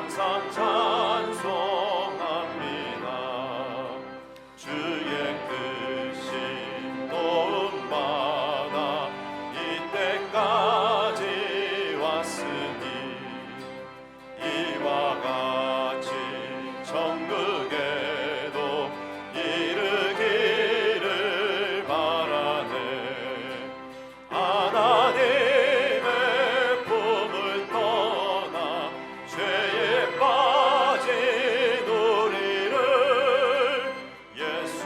항상 찬송합니다. 주의 크신 도움받아 이때까지 왔으니 이와 같이 천국에도 이르기를 바라네. 하나님의 품을 떠나 죄에 빠진 우리를 예수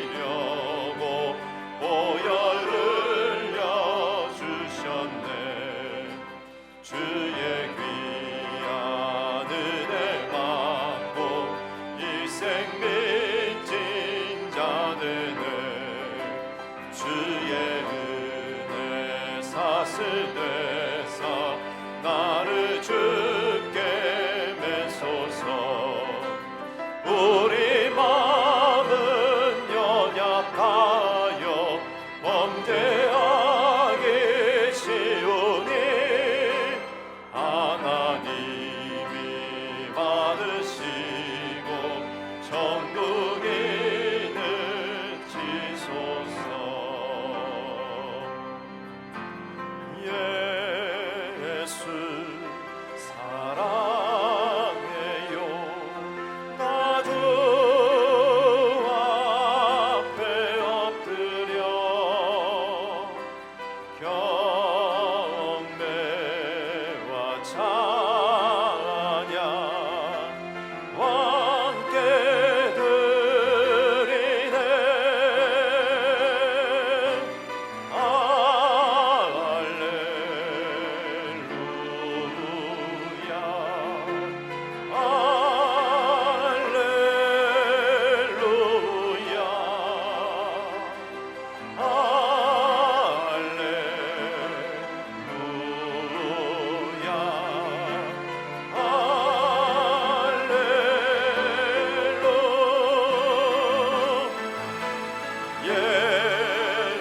구원하시려고 보혈 흘려주셨네. 주의 귀한 은혜 받고 일생 믿진 자들을 주의 은혜 사슬되사 나를 주께 매소서. 우리 마음은 연약하여 범죄하기 쉬우니 하나님이 받으시고 천국이 늦지소서. 예수 사랑해요. 나 주 앞에 엎드려 경배와 찬양 함께 드리네.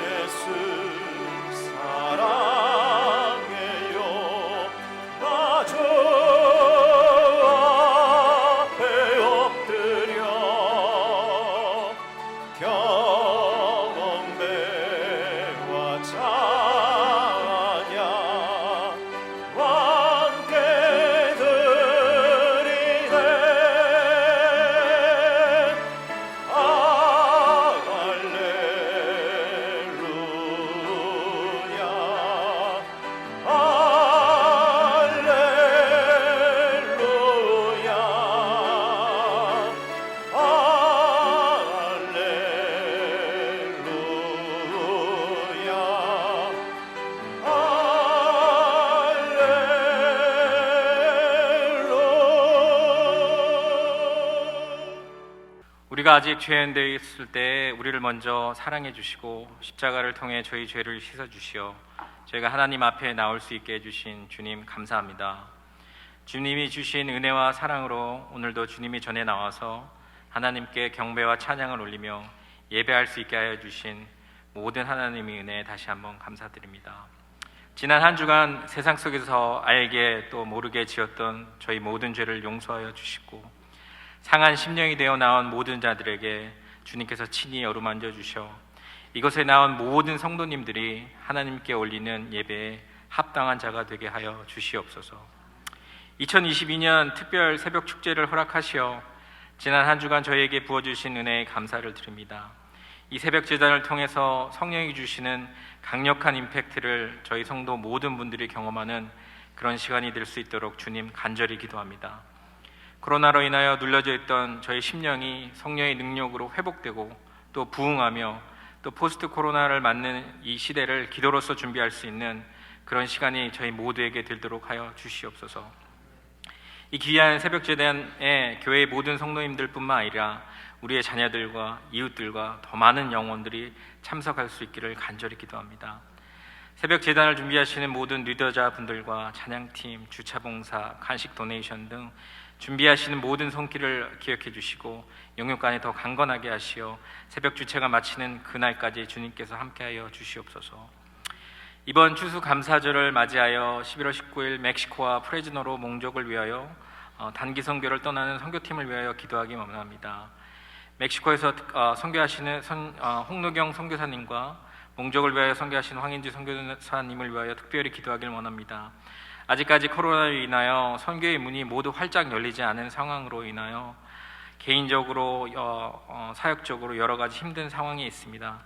예수 사랑해요. 나 주 앞에 엎드려 경배와 찬양 함께 드리네. 우리가 아직 죄인 되어 있을 때 우리를 먼저 사랑해 주시고 십자가를 통해 저희 죄를 씻어 주시어 저희가 하나님 앞에 나올 수 있게 해주신 주님 감사합니다. 주님이 주신 은혜와 사랑으로 오늘도 주님이 전에 나와서 하나님께 경배와 찬양을 올리며 예배할 수 있게 하여 주신 모든 하나님의 은혜에 다시 한번 감사드립니다. 지난 한 주간 세상 속에서 알게 또 모르게 지었던 저희 모든 죄를 용서하여 주시고 상한 심령이 되어 나온 모든 자들에게 주님께서 친히 어루만져 주셔 이곳에 나온 모든 성도님들이 하나님께 올리는 예배에 합당한 자가 되게 하여 주시옵소서. 2022년 특별 새벽 축제를 허락하시어 지난 한 주간 저희에게 부어주신 은혜에 감사를 드립니다. 이 새벽 제단을 통해서 성령이 주시는 강력한 임팩트를 저희 성도 모든 분들이 경험하는 그런 시간이 될 수 있도록 주님 간절히 기도합니다. 코로나로 인하여 눌려져 있던 저희 심령이 성령의 능력으로 회복되고 또 부흥하며 또 포스트 코로나를 맞는 이 시대를 기도로서 준비할 수 있는 그런 시간이 저희 모두에게 되도록 하여 주시옵소서. 이 귀한 새벽 제단에 교회의 모든 성도님들뿐만 아니라 우리의 자녀들과 이웃들과 더 많은 영혼들이 참석할 수 있기를 간절히 기도합니다. 새벽 제단을 준비하시는 모든 리더자분들과 찬양팀, 주차봉사, 간식 도네이션 등 준비하시는 모든 손길을 기억해 주시고 영육간에 더 강건하게 하시어 새벽 주차가 마치는 그날까지 주님께서 함께하여 주시옵소서. 이번 추수감사절을 맞이하여 11월 19일 멕시코와 프레즈노로 몽족을 위하여 단기 선교를 떠나는 선교팀을 위하여 기도하기 원합니다. 멕시코에서 선교하시는 홍노경 선교사님과 몽족을 위하여 선교하시는 황인주 선교사님을 위하여 특별히 기도하길 원합니다. 아직까지 코로나로 인하여 선교의 문이 모두 활짝 열리지 않은 상황으로 인하여 개인적으로 사역적으로 여러 가지 힘든 상황이 있습니다.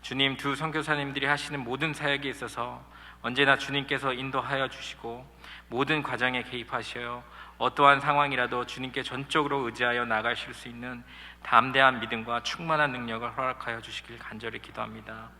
주님, 두 선교사님들이 하시는 모든 사역에 있어서 언제나 주님께서 인도하여 주시고 모든 과정에 개입하시어 어떠한 상황이라도 주님께 전적으로 의지하여 나가실 수 있는 담대한 믿음과 충만한 능력을 허락하여 주시길 간절히 기도합니다.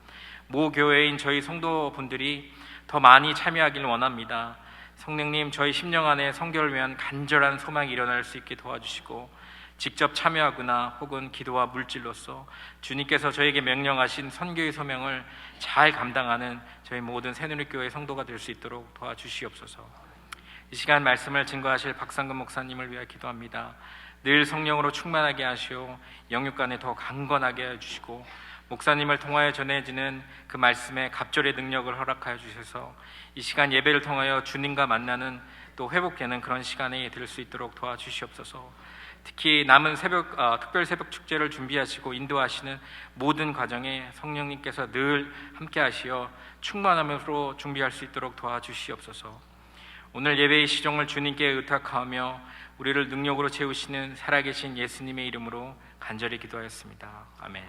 모 교회인 저희 성도분들이 더 많이 참여하길 원합니다. 성령님, 저희 심령 안에 선교를 위한 간절한 소망이 일어날 수 있게 도와주시고 직접 참여하거나 혹은 기도와 물질로서 주님께서 저에게 명령하신 선교의 소명을 잘 감당하는 저희 모든 새누리교회 성도가 될 수 있도록 도와주시옵소서. 이 시간 말씀을 증거하실 박상근 목사님을 위해 기도합니다. 늘 성령으로 충만하게 하시오 영육간에 더 강건하게 해주시고 목사님을 통하여 전해지는 그 말씀에 갑절의 능력을 허락하여 주셔서 이 시간 예배를 통하여 주님과 만나는 또 회복되는 그런 시간이 될 수 있도록 도와주시옵소서. 특히 남은 특별 새벽 축제를 준비하시고 인도하시는 모든 과정에 성령님께서 늘 함께 하시어 충만함으로 준비할 수 있도록 도와주시옵소서. 오늘 예배의 시종을 주님께 의탁하며 우리를 능력으로 채우시는 살아계신 예수님의 이름으로 간절히 기도하였습니다. 아멘.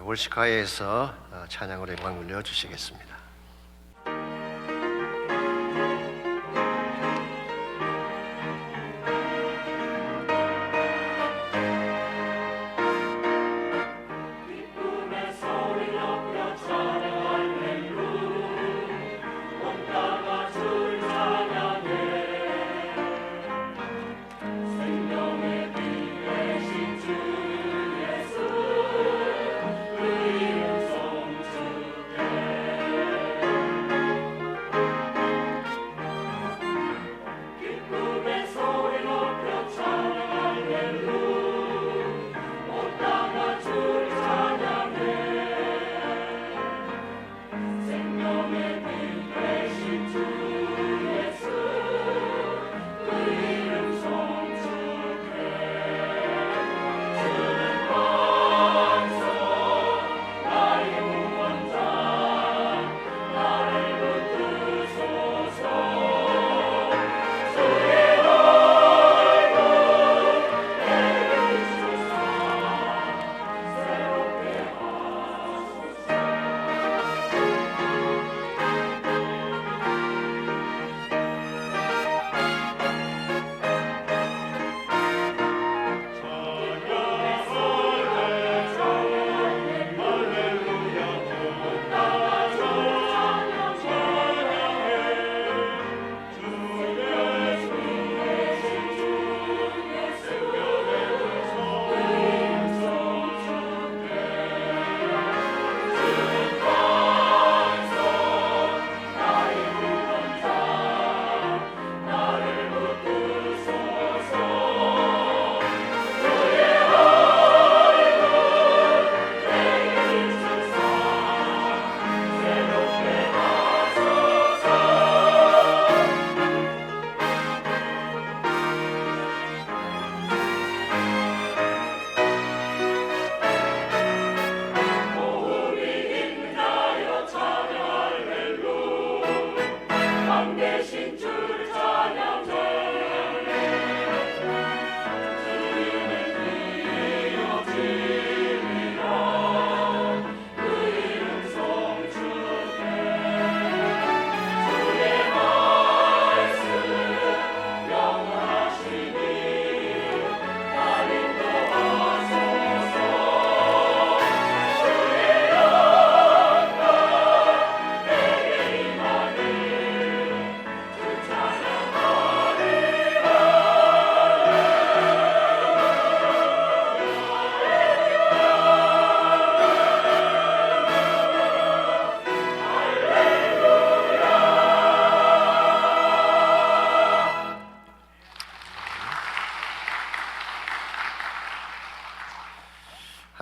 월시카에서 찬양으로 영광 올려 주시겠습니다.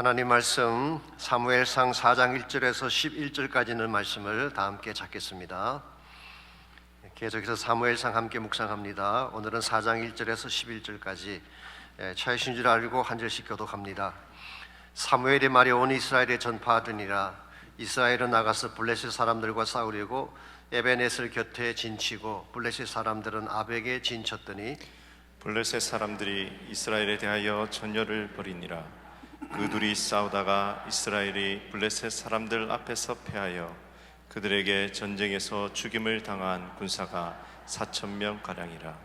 하나님 말씀 사무엘상 4장 1절에서 11절까지는 말씀을 다 함께 찾겠습니다. 계속해서 사무엘상 함께 묵상합니다. 오늘은 4장 1절에서 11절까지 차이신 줄 알고 한 절씩 교독합니다. 사무엘의 말이 온 이스라엘에 전파하더니라. 이스라엘은 나가서 블레셋 사람들과 싸우려고 에베네셀 곁에 진치고 블레셋 사람들은 아벡에 진쳤더니 블레셋 사람들이 이스라엘에 대하여 전열을 벌이니라. 그 둘이 싸우다가 이스라엘이 블레셋 사람들 앞에서 패하여 그들에게 전쟁에서 죽임을 당한 군사가 4,000명 가량이라.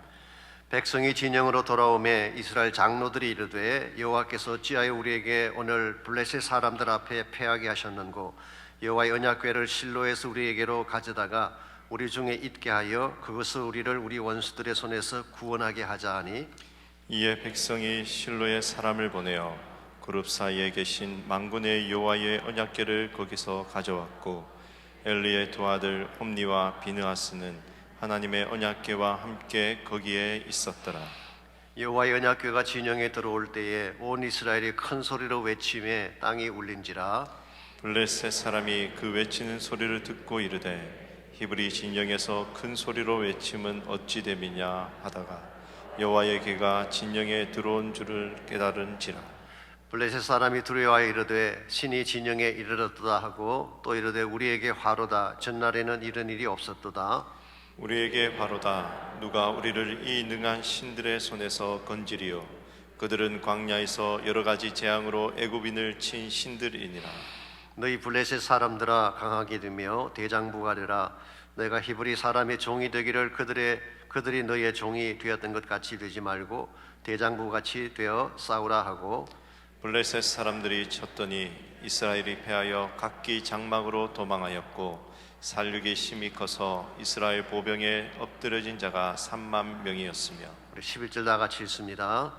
백성이 진영으로 돌아오매 이스라엘 장로들이 이르되 여호와께서 어찌하여 우리에게 오늘 블레셋 사람들 앞에 패하게 하셨는고 여호와의 언약궤를 실로에서 우리에게로 가져다가 우리 중에 있게 하여 그것을 우리를 우리 원수들의 손에서 구원하게 하자 하니 이에 백성이 실로에 사람을 보내어 그룹 사이에 계신 만군의 여호와의 언약궤를 거기서 가져왔고 엘리의 두 아들 홈니와 비느하스는 하나님의 언약궤와 함께 거기에 있었더라. 여호와의 언약궤가 진영에 들어올 때에 온 이스라엘이 큰 소리로 외치며 땅이 울린지라. 블레셋 사람이 그 외치는 소리를 듣고 이르되 히브리 진영에서 큰 소리로 외침은 어찌 됨이냐 하다가 여호와의 궤가 진영에 들어온 줄을 깨달은지라. 블레셋 사람이 두려워하여 이르되 신이 진영에 이르렀도다 하고 또 이르되 우리에게 화로다. 전날에는 이런 일이 없었도다. 우리에게 화로다. 누가 우리를 이 능한 신들의 손에서 건지리요. 그들은 광야에서 여러 가지 재앙으로 애굽인을 친 신들이니라. 너희 블레셋 사람들아 강하게 되며 대장부가 되라. 너희가 히브리 사람의 종이 되기를 그들이 너희의 종이 되었던 것 같이 되지 말고 대장부 같이 되어 싸우라 하고 블레셋 사람들이 쳤더니 이스라엘이 패하여 각기 장막으로 도망하였고 살육이 심히 커서 이스라엘 보병에 엎드려진 자가 3만 명이었으며. 우리 11절 다 같이 읽습니다.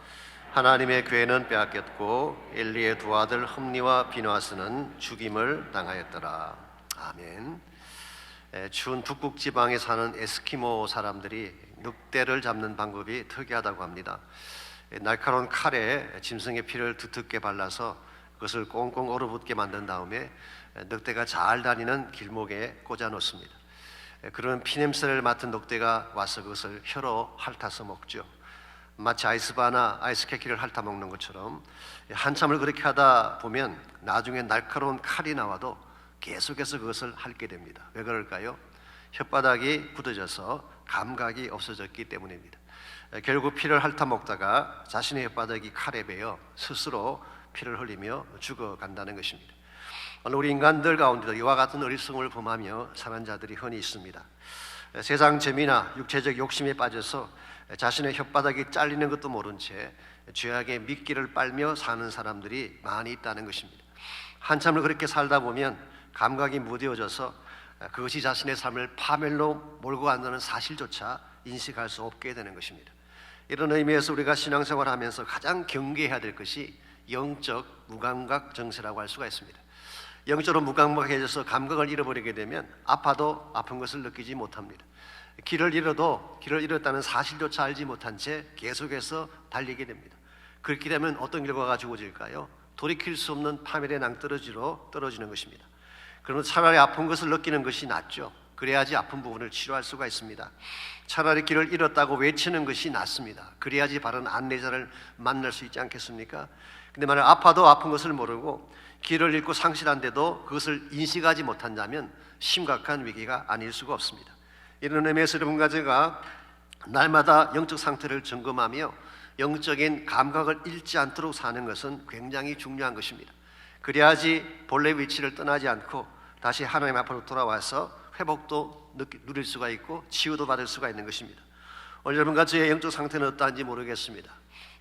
하나님의 괴는 빼앗겼고 엘리의 두 아들 흠니와 비누아스는 죽임을 당하였더라. 아멘. 추운 북극 지방에 사는 에스키모 사람들이 늑대를 잡는 방법이 특이하다고 합니다. 날카로운 칼에 짐승의 피를 두텁게 발라서 그것을 꽁꽁 얼어붙게 만든 다음에 늑대가 잘 다니는 길목에 꽂아 놓습니다. 그런 피냄새를 맡은 늑대가 와서 그것을 혀로 핥아서 먹죠. 마치 아이스바나 아이스케키를 핥아 먹는 것처럼 한참을 그렇게 하다 보면 나중에 날카로운 칼이 나와도 계속해서 그것을 핥게 됩니다. 왜 그럴까요? 혓바닥이 굳어져서 감각이 없어졌기 때문입니다. 결국 피를 핥아 먹다가 자신의 혓바닥이 칼에 베어 스스로 피를 흘리며 죽어간다는 것입니다. 오늘 우리 인간들 가운데도 이와 같은 어리석음을 범하며 사는 자들이 흔히 있습니다. 세상 재미나 육체적 욕심에 빠져서 자신의 혓바닥이 잘리는 것도 모른 채 죄악의 미끼를 빨며 사는 사람들이 많이 있다는 것입니다. 한참을 그렇게 살다 보면 감각이 무뎌져서 그것이 자신의 삶을 파멸로 몰고 간다는 사실조차 인식할 수 없게 되는 것입니다. 이런 의미에서 우리가 신앙생활을 하면서 가장 경계해야 될 것이 영적 무감각 정세라고 할 수가 있습니다. 영적으로 무감각해져서 감각을 잃어버리게 되면 아파도 아픈 것을 느끼지 못합니다. 길을 잃어도 길을 잃었다는 사실조차 알지 못한 채 계속해서 달리게 됩니다. 그렇게 되면 어떤 결과가 주어질까요? 돌이킬 수 없는 파멸의 낭떠러지로 떨어지는 것입니다. 그러면 차라리 아픈 것을 느끼는 것이 낫죠. 그래야지 아픈 부분을 치료할 수가 있습니다. 차라리 길을 잃었다고 외치는 것이 낫습니다. 그래야지 바른 안내자를 만날 수 있지 않겠습니까? 근데 만약 아파도 아픈 것을 모르고 길을 잃고 상실한데도 그것을 인식하지 못한다면 심각한 위기가 아닐 수가 없습니다. 이런 의미에서 여러분과 제가 날마다 영적 상태를 점검하며 영적인 감각을 잃지 않도록 사는 것은 굉장히 중요한 것입니다. 그래야지 본래 위치를 떠나지 않고 다시 하나님 앞으로 돌아와서 회복도 누릴 수가 있고 치유도 받을 수가 있는 것입니다. 오늘 여러분과 저의 영적 상태는 어떠한지 모르겠습니다.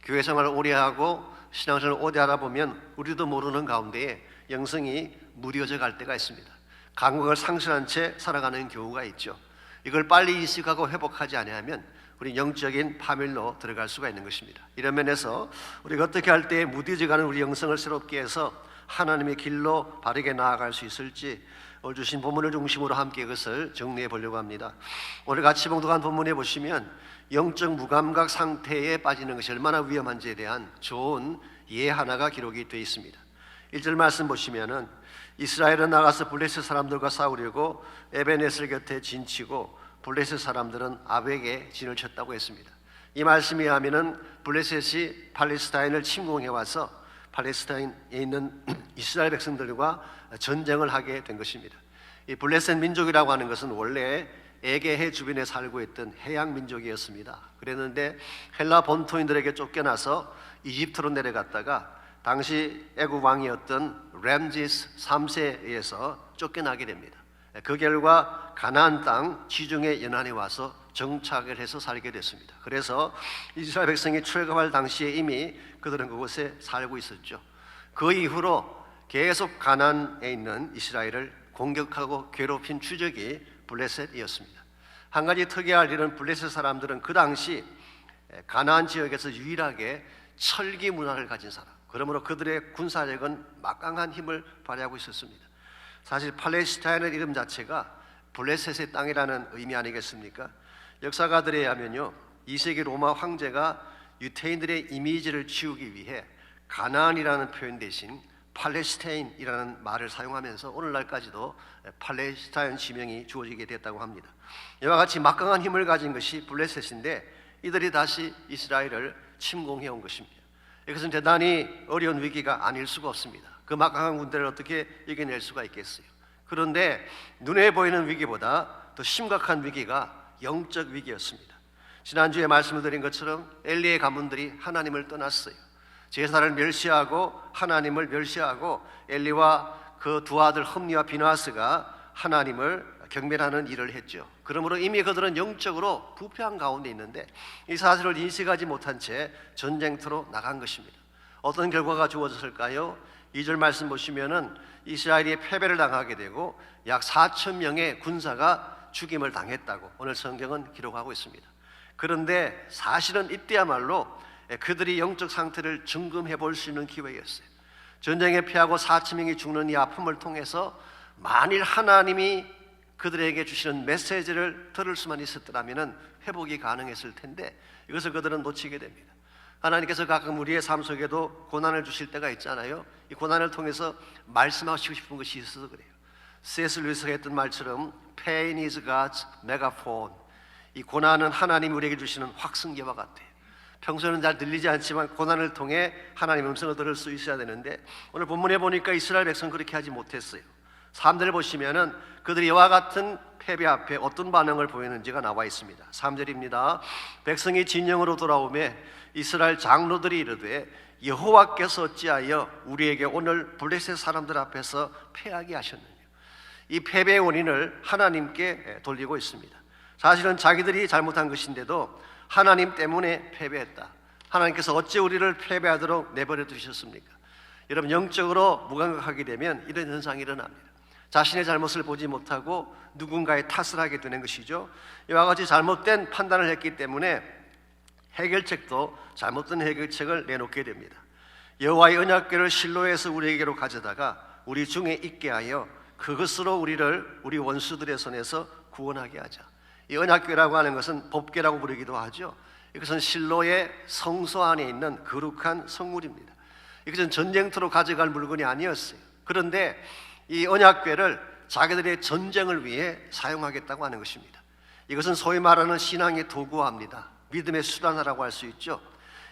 교회 생활을 오래 하고 신앙생활을 오래 하다 보면 우리도 모르는 가운데에 영성이 무뎌져 갈 때가 있습니다. 감각을 상실한 채 살아가는 경우가 있죠. 이걸 빨리 인식하고 회복하지 않으면 우리 영적인 파멸로 들어갈 수가 있는 것입니다. 이런 면에서 우리가 어떻게 할 때 무뎌져가는 우리 영성을 새롭게 해서 하나님의 길로 바르게 나아갈 수 있을지 오늘 주신 본문을 중심으로 함께 그것을 정리해 보려고 합니다. 오늘 같이 봉독한 본문에 보시면 영적 무감각 상태에 빠지는 것이 얼마나 위험한지에 대한 좋은 예 하나가 기록이 되어 있습니다. 1절 말씀 보시면은 이스라엘은 나가서 블레셋 사람들과 싸우려고 에베네셀 곁에 진치고 블레셋 사람들은 아벡에 진을 쳤다고 했습니다. 이 말씀에 의하면은 블레셋이 팔레스타인을 침공해 와서 팔레스타인에 있는 이스라엘 백성들과 전쟁을 하게 된 것입니다. 이 블레셋 민족이라고 하는 것은 원래 에게해 주변에 살고 있던 해양 민족이었습니다. 그랬는데 헬라 본토인들에게 쫓겨나서 이집트로 내려갔다가 당시 애굽 왕이었던 램지스 3세에 의해서 쫓겨나게 됩니다. 그 결과 가나안 땅 지중해 연안에 와서 정착을 해서 살게 됐습니다. 그래서 이스라엘 백성이 출애굽할 당시에 이미 그들은 그곳에 살고 있었죠. 그 이후로 계속 가나안에 있는 이스라엘을 공격하고 괴롭힌 추적이 블레셋이었습니다. 한 가지 특이할 일은 블레셋 사람들은 그 당시 가나안 지역에서 유일하게 철기 문화를 가진 사람, 그러므로 그들의 군사력은 막강한 힘을 발휘하고 있었습니다. 사실 팔레스타인의 이름 자체가 블레셋의 땅이라는 의미 아니겠습니까? 역사가들에 의하면요, 2세기 로마 황제가 유태인들의 이미지를 지우기 위해 가나안이라는 표현 대신 팔레스타인이라는 말을 사용하면서 오늘날까지도 팔레스타인 지명이 주어지게 됐다고 합니다. 이와 같이 막강한 힘을 가진 것이 블레셋인데 이들이 다시 이스라엘을 침공해 온 것입니다. 이것은 대단히 어려운 위기가 아닐 수가 없습니다. 그 막강한 군대를 어떻게 이겨낼 수가 있겠어요? 그런데 눈에 보이는 위기보다 더 심각한 위기가 영적 위기였습니다. 지난주에 말씀을 드린 것처럼 엘리의 가문들이 하나님을 떠났어요. 제사를 멸시하고 하나님을 멸시하고 엘리와 그 두 아들 흠니와 비느하스가 하나님을 경배하는 일을 했죠. 그러므로 이미 그들은 영적으로 부패한 가운데 있는데 이 사실을 인식하지 못한 채 전쟁터로 나간 것입니다. 어떤 결과가 주어졌을까요? 2절 말씀 보시면은 이스라엘이 패배를 당하게 되고 약 4천 명의 군사가 죽임을 당했다고 오늘 성경은 기록하고 있습니다. 그런데 사실은 이때야말로 그들이 영적 상태를 점검해 볼 수 있는 기회였어요. 전쟁에 패하고 4천 명이 죽는 이 아픔을 통해서 만일 하나님이 그들에게 주시는 메시지를 들을 수만 있었더라면 회복이 가능했을 텐데 이것을 그들은 놓치게 됩니다. 하나님께서 가끔 우리의 삶 속에도 고난을 주실 때가 있잖아요. 이 고난을 통해서 말씀하시고 싶은 것이 있어서 그래요. C.S. 루이스가 했던 말처럼 Pain is God's megaphone. 이 고난은 하나님이 우리에게 주시는 확성기와 같아요. 평소에는 잘 들리지 않지만 고난을 통해 하나님의 음성을 들을 수 있어야 되는데 오늘 본문에 보니까 이스라엘 백성은 그렇게 하지 못했어요. 3절을 보시면은 그들이 이와 같은 패배 앞에 어떤 반응을 보이는지가 나와 있습니다. 3절입니다. 백성이 진영으로 돌아오매 이스라엘 장로들이 이르되 여호와께서 어찌하여 우리에게 오늘 블레셋 사람들 앞에서 패하게 하셨느냐. 이 패배의 원인을 하나님께 돌리고 있습니다. 사실은 자기들이 잘못한 것인데도 하나님 때문에 패배했다. 하나님께서 어찌 우리를 패배하도록 내버려 두셨습니까? 여러분, 영적으로 무감각하게 되면 이런 현상이 일어납니다. 자신의 잘못을 보지 못하고 누군가의 탓을 하게 되는 것이죠. 이와 같이 잘못된 판단을 했기 때문에 해결책도 잘못된 해결책을 내놓게 됩니다. 여호와의 언약궤를 실로에서 우리에게로 가져다가 우리 중에 있게 하여 그것으로 우리를 우리 원수들의 손에서 구원하게 하자. 이 언약궤라고 하는 것은 법궤라고 부르기도 하죠. 이것은 실로의 성소 안에 있는 거룩한 성물입니다. 이것은 전쟁터로 가져갈 물건이 아니었어요. 그런데 이 언약궤를 자기들의 전쟁을 위해 사용하겠다고 하는 것입니다. 이것은 소위 말하는 신앙의 도구화입니다. 믿음의 수단이라고 할 수 있죠.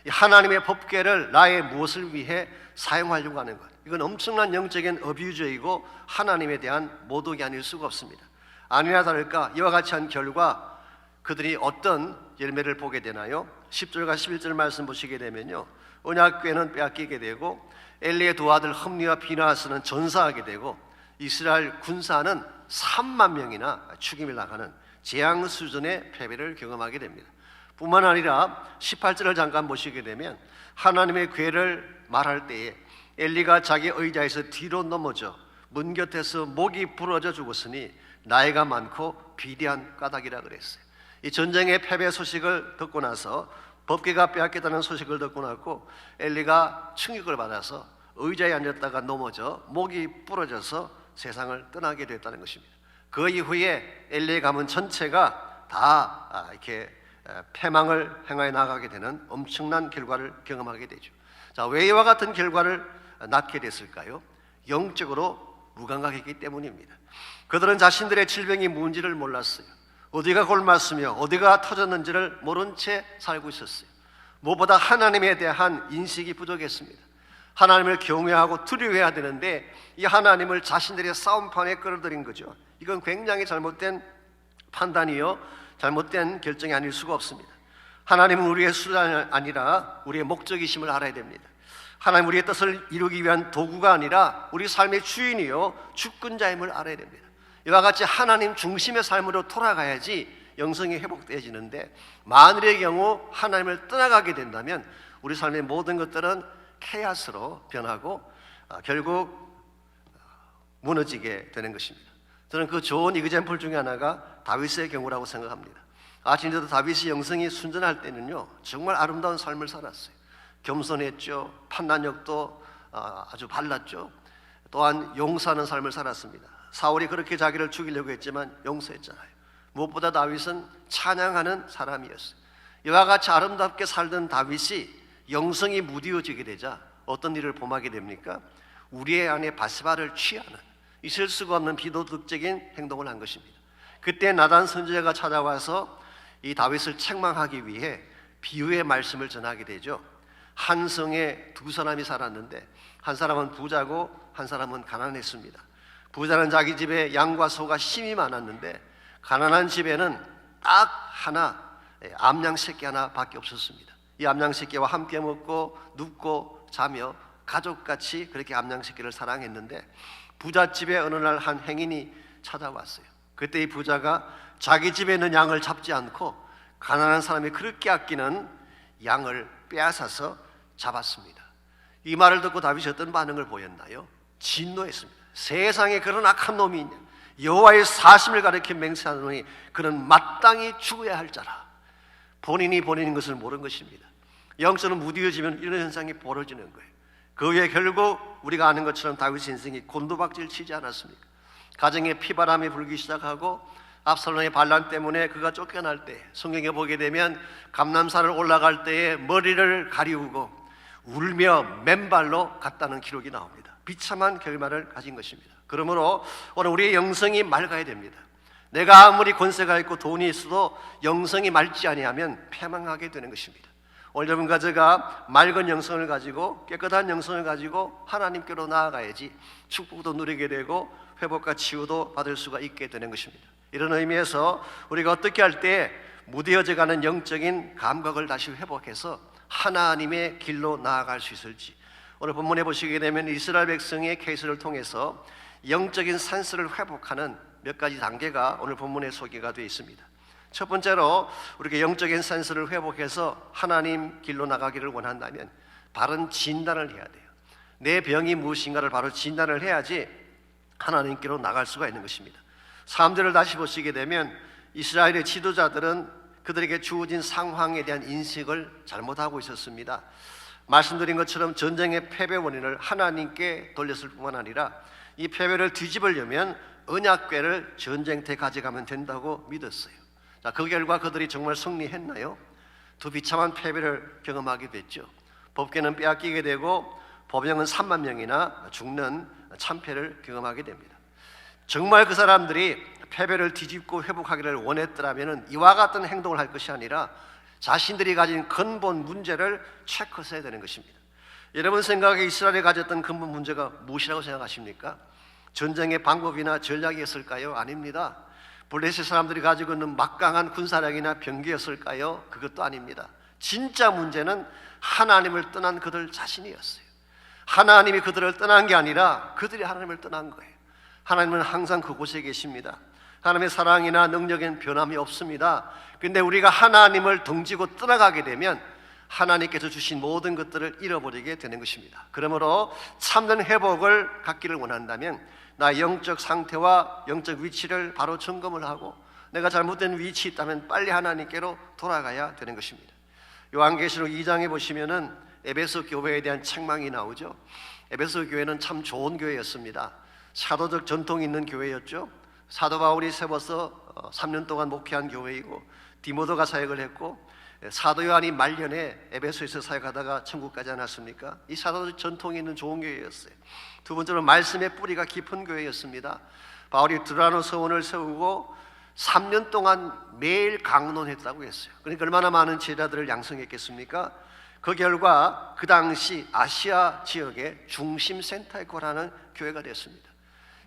하나님의 법궤를 나의 무엇을 위해 사용하려고 하는 것, 이건 엄청난 영적인 어뷰저이고 하나님에 대한 모독이 아닐 수가 없습니다. 아니나 다를까 이와 같이 한 결과 그들이 어떤 열매를 보게 되나요? 10절과 11절 말씀 보시게 되면요, 언약궤는 빼앗기게 되고 엘리의 두 아들 흠니와 비느하스는 전사하게 되고 이스라엘 군사는 3만 명이나 죽임을 당하는 재앙 수준의 패배를 경험하게 됩니다. 뿐만 아니라 18절을 잠깐 보시게 되면 하나님의 궤를 말할 때에 엘리가 자기 의자에서 뒤로 넘어져 문 곁에서 목이 부러져 죽었으니 나이가 많고 비대한 까닭이라 그랬어요. 이 전쟁의 패배 소식을 듣고 나서 법궤가 빼앗겼다는 소식을 듣고 나고 엘리가 충격을 받아서 의자에 앉았다가 넘어져 목이 부러져서 세상을 떠나게 됐다는 것입니다. 그 이후에 엘리의 가문 전체가 다 이렇게 패망을 행하여 나가게 되는 엄청난 결과를 경험하게 되죠. 자, 왜 이와 같은 결과를 낳게 됐을까요? 영적으로 무감각했기 때문입니다. 그들은 자신들의 질병이 뭔지를 몰랐어요. 어디가 골맞으며 어디가 터졌는지를 모른 채 살고 있었어요. 무엇보다 하나님에 대한 인식이 부족했습니다. 하나님을 경외하고 두려워해야 되는데 이 하나님을 자신들의 싸움판에 끌어들인 거죠. 이건 굉장히 잘못된 판단이요, 잘못된 결정이 아닐 수가 없습니다. 하나님은 우리의 수단이 아니라 우리의 목적이심을 알아야 됩니다. 하나님 우리의 뜻을 이루기 위한 도구가 아니라 우리 삶의 주인이요 주권자임을 알아야 됩니다. 이와 같이 하나님 중심의 삶으로 돌아가야지 영성이 회복되어지는데 만일의 경우 하나님을 떠나가게 된다면 우리 삶의 모든 것들은 케이스로 변하고 결국 무너지게 되는 것입니다. 저는 그 좋은 이그젬플 중에 하나가 다윗의 경우라고 생각합니다. 아직도 다윗이 영성이 순전할 때는요 정말 아름다운 삶을 살았어요. 겸손했죠. 판단력도 아주 발랐죠. 또한 용서하는 삶을 살았습니다. 사울이 그렇게 자기를 죽이려고 했지만 용서했잖아요. 무엇보다 다윗은 찬양하는 사람이었어요. 이와 같이 아름답게 살던 다윗이 영성이 무디어지게 되자 어떤 일을 범하게 됩니까? 우리의 아내 바세바를 취하는 있을 수가 없는 비도덕적인 행동을 한 것입니다. 그때 나단 선지자가 찾아와서 이 다윗을 책망하기 위해 비유의 말씀을 전하게 되죠. 한 성에 두 사람이 살았는데 한 사람은 부자고 한 사람은 가난했습니다. 부자는 자기 집에 양과 소가 심이 많았는데 가난한 집에는 딱 하나, 암양 새끼 하나밖에 없었습니다. 이 암양 새끼와 함께 먹고 눕고 자며 가족같이 그렇게 암양 새끼를 사랑했는데 부잣집에 어느 날 한 행인이 찾아왔어요. 그때 이 부자가 자기 집에 있는 양을 잡지 않고 가난한 사람이 그렇게 아끼는 양을 빼앗아서 잡았습니다. 이 말을 듣고 다윗이 어떤 반응을 보였나요? 진노했습니다. 세상에 그런 악한 놈이 있냐? 여호와의 사심을 가리켜 맹세하는 놈이 그는 마땅히 죽어야 할 자라. 본인이 본인인 것을 모르는 것입니다. 영적으로 무뎌지면 이런 현상이 벌어지는 거예요. 그 후에 결국 우리가 아는 것처럼 다윗의 인생이 곤두박질 치지 않았습니까? 가정에 피바람이 불기 시작하고 압살롬의 반란 때문에 그가 쫓겨날 때 성경에 보게 되면 감람산을 올라갈 때에 머리를 가리우고 울며 맨발로 갔다는 기록이 나옵니다. 비참한 결말을 가진 것입니다. 그러므로 오늘 우리의 영성이 맑아야 됩니다. 내가 아무리 권세가 있고 돈이 있어도 영성이 맑지 아니하면 패망하게 되는 것입니다. 오늘 여러분과 제가 맑은 영성을 가지고 깨끗한 영성을 가지고 하나님께로 나아가야지 축복도 누리게 되고 회복과 치유도 받을 수가 있게 되는 것입니다. 이런 의미에서 우리가 어떻게 할 때 무뎌져가는 영적인 감각을 다시 회복해서 하나님의 길로 나아갈 수 있을지, 오늘 본문에 보시게 되면 이스라엘 백성의 케이스를 통해서 영적인 산스를 회복하는 몇 가지 단계가 오늘 본문에 소개가 되어 있습니다. 첫 번째로 우리가 영적인 산스를 회복해서 하나님 길로 나가기를 원한다면 바른 진단을 해야 돼요. 내 병이 무엇인가를 바로 진단을 해야지 하나님께로 나갈 수가 있는 것입니다. 사람들을 다시 보시게 되면 이스라엘의 지도자들은 그들에게 주어진 상황에 대한 인식을 잘못하고 있었습니다. 말씀드린 것처럼 전쟁의 패배 원인을 하나님께 돌렸을 뿐만 아니라 이 패배를 뒤집으려면 언약궤를 전쟁터에 가져가면 된다고 믿었어요. 자, 그 결과 그들이 정말 승리했나요? 두 비참한 패배를 경험하게 됐죠. 법궤는 빼앗기게 되고 보병은 3만 명이나 죽는 참패를 경험하게 됩니다. 정말 그 사람들이 패배를 뒤집고 회복하기를 원했더라면 이와 같은 행동을 할 것이 아니라 자신들이 가진 근본 문제를 체크해야 되는 것입니다. 여러분 생각에 이스라엘이 가졌던 근본 문제가 무엇이라고 생각하십니까? 전쟁의 방법이나 전략이었을까요? 아닙니다. 블레셋 사람들이 가지고 있는 막강한 군사력이나 병기였을까요? 그것도 아닙니다. 진짜 문제는 하나님을 떠난 그들 자신이었어요. 하나님이 그들을 떠난 게 아니라 그들이 하나님을 떠난 거예요. 하나님은 항상 그곳에 계십니다. 하나님의 사랑이나 능력엔 변함이 없습니다. 그런데 우리가 하나님을 등지고 떠나가게 되면 하나님께서 주신 모든 것들을 잃어버리게 되는 것입니다. 그러므로 참된 회복을 갖기를 원한다면 나 영적 상태와 영적 위치를 바로 점검을 하고 내가 잘못된 위치에 있다면 빨리 하나님께로 돌아가야 되는 것입니다. 요한계시록 2장에 보시면은 에베소 교회에 대한 책망이 나오죠. 에베소 교회는 참 좋은 교회였습니다. 사도적 전통이 있는 교회였죠. 사도 바울이 세워서 3년 동안 목회한 교회이고 디모데가 사역을 했고 사도 요한이 말년에 에베소에서 사역하다가 천국 가지 않았습니까? 이 사도적 전통이 있는 좋은 교회였어요. 두 번째로 말씀의 뿌리가 깊은 교회였습니다. 바울이 드라노 서원을 세우고 3년 동안 매일 강론했다고 했어요. 그러니까 얼마나 많은 제자들을 양성했겠습니까? 그 결과 그 당시 아시아 지역의 중심 센터에 거라는 교회가 됐습니다.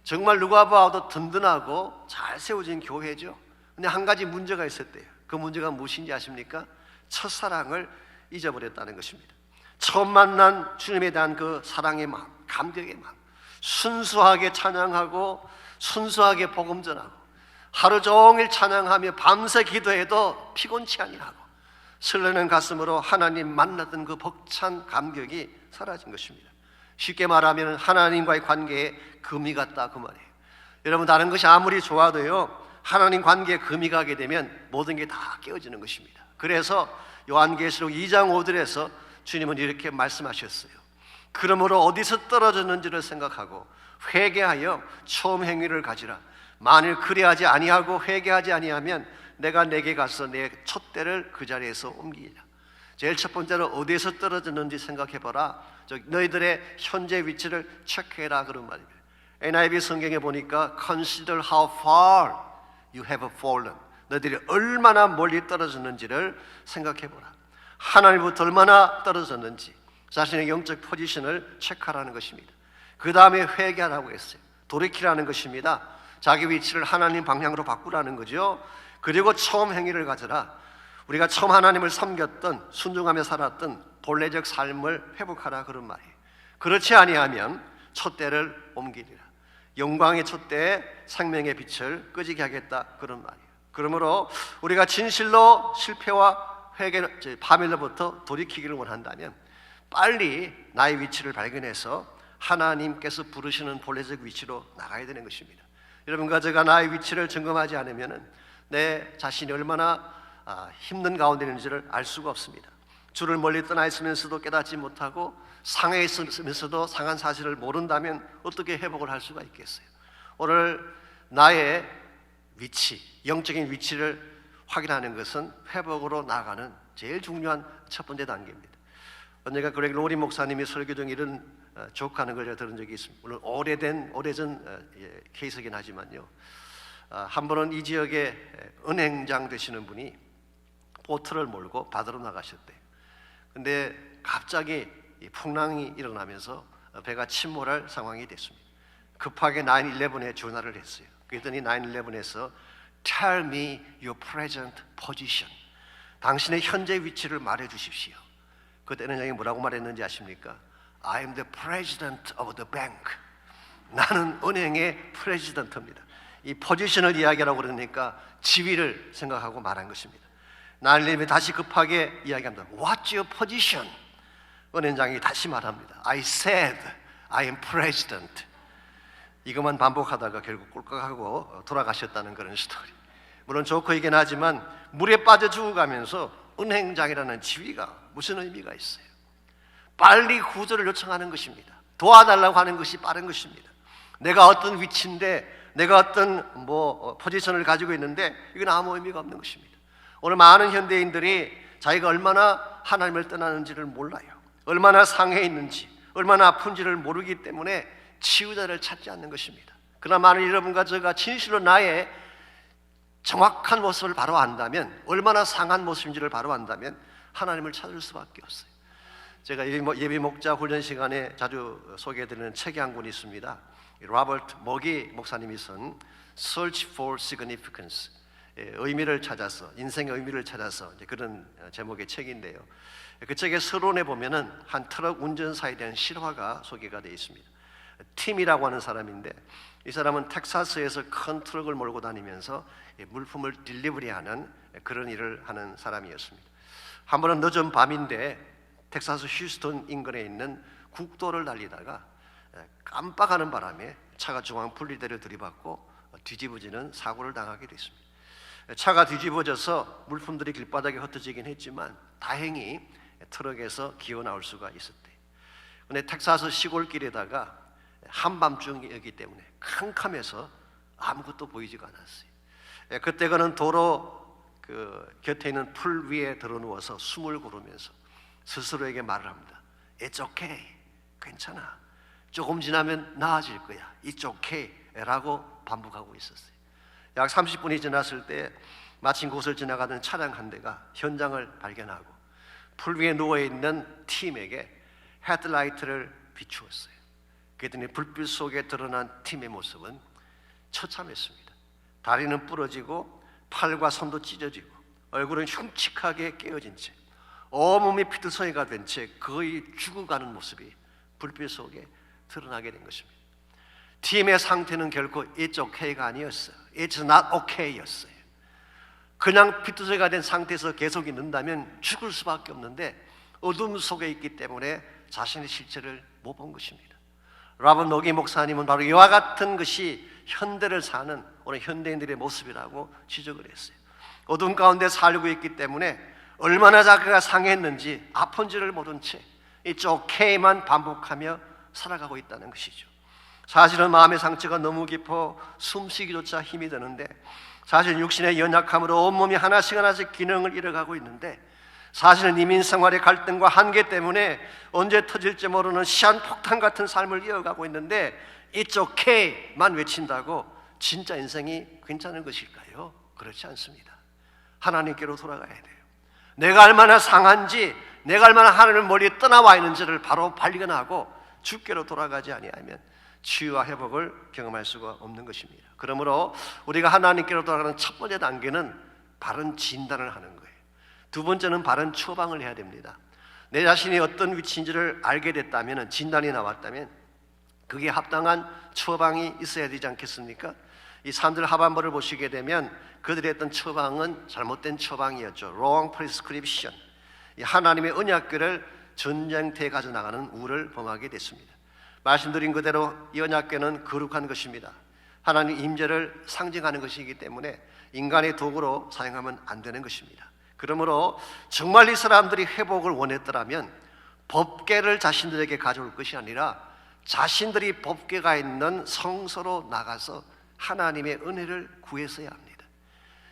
정말 누가 봐도 든든하고 잘 세워진 교회죠. 근데 한 가지 문제가 있었대요. 그 문제가 무엇인지 아십니까? 첫사랑을 잊어버렸다는 것입니다. 처음 만난 주님에 대한 그 사랑의 마음, 감격의 마음, 순수하게 찬양하고 순수하게 복음 전하고 하루 종일 찬양하며 밤새 기도해도 피곤치 아니하고 설레는 가슴으로 하나님 만났던 그 벅찬 감격이 사라진 것입니다. 쉽게 말하면 하나님과의 관계에 금이 갔다 그 말이에요. 여러분 다른 것이 아무리 좋아도요 하나님 관계에 금이 가게 되면 모든 게 다 깨어지는 것입니다. 그래서 요한계시록 2장 5절에서 주님은 이렇게 말씀하셨어요. 그러므로 어디서 떨어졌는지를 생각하고 회개하여 처음 행위를 가지라. 만일 그리하지 아니하고 회개하지 아니하면 내가 내게 가서 내 촛대를 그 자리에서 옮기리라. 제일 첫 번째로 어디에서 떨어졌는지 생각해봐라. 너희들의 현재 위치를 체크해라 그런 말입니다. NIV 성경에 보니까 Consider how far you have fallen. 너희들이 얼마나 멀리 떨어졌는지를 생각해보라. 하나님부터 얼마나 떨어졌는지 자신의 영적 포지션을 체크하라는 것입니다. 그 다음에 회개하라고 했어요. 돌이키라는 것입니다. 자기 위치를 하나님 방향으로 바꾸라는 거죠. 그리고 처음 행위를 가져라. 우리가 처음 하나님을 섬겼던 순종하며 살았던 본래적 삶을 회복하라 그런 말이에요. 그렇지 아니하면 촛대를 옮기리라. 영광의 촛대에 생명의 빛을 끄지게 하겠다, 그런 말이에요. 그러므로 우리가 진실로 실패와 회개, 파멸로부터 돌이키기를 원한다면 빨리 나의 위치를 발견해서 하나님께서 부르시는 본래적 위치로 나가야 되는 것입니다. 여러분과 제가 나의 위치를 점검하지 않으면 내 자신이 얼마나 힘든 가운데 있는지를 알 수가 없습니다. 주를 멀리 떠나 있으면서도 깨닫지 못하고 상해 있으면서도 상한 사실을 모른다면 어떻게 회복을 할 수가 있겠어요? 오늘 나의 위치, 영적인 위치를 확인하는 것은 회복으로 나아가는 제일 중요한 첫 번째 단계입니다. 언젠가 그레그 로리 목사님이 설교 중에 이런 조크하는 걸 제가 들은 적이 있습니다. 물론 오래전 케이스이긴 하지만요. 한 번은 이 지역에 은행장 되시는 분이 보트를 몰고 바다로 나가셨대요. 근데 갑자기 풍랑이 일어나면서 배가 침몰할 상황이 됐습니다. 급하게 9/11에 전화를 했어요. 그랬더니 9/11에서 Tell me your present position. 당신의 현재 위치를 말해 주십시오. 그때 은행장이 뭐라고 말했는지 아십니까? I am the president of the bank. 나는 은행의 프레지던트입니다. 이 포지션을 이야기하라고 그러니까 지위를 생각하고 말한 것입니다. 9/11에 다시 급하게 이야기합니다. What's your position? 은행장이 다시 말합니다. I said I am president. 이것만 반복하다가 결국 꼴깍하고 돌아가셨다는 그런 스토리. 물론 조커이긴 하지만 물에 빠져 죽어가면서 은행장이라는 지위가 무슨 의미가 있어요? 빨리 구조를 요청하는 것입니다. 도와달라고 하는 것이 빠른 것입니다. 내가 어떤 위치인데, 내가 어떤 포지션을 가지고 있는데 이건 아무 의미가 없는 것입니다. 오늘 많은 현대인들이 자기가 얼마나 하나님을 떠나는지를 몰라요. 얼마나 상해 있는지, 얼마나 아픈지를 모르기 때문에 치유자를 찾지 않는 것입니다. 그러나 많은 여러분과 제가 진실로 나의 정확한 모습을 바로 안다면, 얼마나 상한 모습인지를 바로 안다면 하나님을 찾을 수밖에 없어요. 제가 예비 목자 훈련 시간에 자주 소개해드리는 책이 한 권 있습니다. 로버트 머기 목사님이 쓴 Search for Significance, 의미를 찾아서, 인생의 의미를 찾아서 그런 제목의 책인데요. 그 책의 서론에 보면은 한 트럭 운전사에 대한 실화가 소개가 되어 있습니다. 팀이라고 하는 사람인데, 이 사람은 텍사스에서 큰 트럭을 몰고 다니면서 물품을 딜리버리하는 그런 일을 하는 사람이었습니다. 한 번은 늦은 밤인데 텍사스 휴스턴 인근에 있는 국도를 달리다가 깜빡하는 바람에 차가 중앙 분리대를 들이받고 뒤집어지는 사고를 당하게 됐습니다. 차가 뒤집어져서 물품들이 길바닥에 흩어지긴 했지만 다행히 트럭에서 기어 나올 수가 있었대요. 그런데 텍사스 시골길에다가 한밤중이었기 때문에 캄캄해서 아무것도 보이지가 않았어요. 그때 그는 도로 곁에 있는 풀 위에 드러누워서 숨을 고르면서 스스로에게 말을 합니다. It's okay, 괜찮아. 조금 지나면 나아질 거야. It's okay 라고 반복하고 있었어요. 약 30분이 지났을 때 마침 그곳을 지나가던 차량 한 대가 현장을 발견하고 풀 위에 누워있는 팀에게 헤드라이트를 비추었어요. 그랬더니 불빛 속에 드러난 팀의 모습은 처참했습니다. 다리는 부러지고 팔과 손도 찢어지고 얼굴은 흉측하게 깨어진 채 온몸이 피투성이가 된 채 거의 죽어가는 모습이 불빛 속에 드러나게 된 것입니다. 팀의 상태는 결코 It's okay가 아니었어요. It's not okay였어요. 그냥 피투성이가 된 상태에서 계속 있는다면 죽을 수밖에 없는데 어둠 속에 있기 때문에 자신의 실체를 못 본 것입니다. 로버트 머기 목사님은 바로 이와 같은 것이 현대를 사는 오늘 현대인들의 모습이라고 지적을 했어요. 어둠 가운데 살고 있기 때문에 얼마나 자기가 상했는지 아픈지를 모른 채 It's okay만 반복하며 살아가고 있다는 것이죠. 사실은 마음의 상처가 너무 깊어 숨쉬기조차 힘이 드는데, 사실 육신의 연약함으로 온몸이 하나씩 기능을 잃어가고 있는데, 사실은 이민 생활의 갈등과 한계 때문에 언제 터질지 모르는 시한폭탄 같은 삶을 이어가고 있는데 It's okay만 외친다고 진짜 인생이 괜찮은 것일까요? 그렇지 않습니다. 하나님께로 돌아가야 돼요. 내가 얼마나 상한지, 내가 얼마나 하나님을 멀리 떠나와 있는지를 바로 발견하고 주께로 돌아가지 아니하면 치유와 회복을 경험할 수가 없는 것입니다. 그러므로 우리가 하나님께로 돌아가는 첫 번째 단계는 바른 진단을 하는 거예요. 두 번째는 바른 처방을 해야 됩니다. 내 자신이 어떤 위치인지를 알게 됐다면, 진단이 나왔다면 그게 합당한 처방이 있어야 되지 않겠습니까? 이 사람들 하반부를 보시게 되면 그들이 했던 처방은 잘못된 처방이었죠. Wrong prescription. 이 하나님의 언약궤를 전쟁터에 가져나가는 우를 범하게 됐습니다. 말씀드린 그대로 이 언약궤는 거룩한 것입니다. 하나님 임재를 상징하는 것이기 때문에 인간의 도구로 사용하면 안 되는 것입니다. 그러므로 정말 이 사람들이 회복을 원했더라면 법궤를 자신들에게 가져올 것이 아니라 자신들이 법궤가 있는 성소로 나가서 하나님의 은혜를 구했어야 합니다.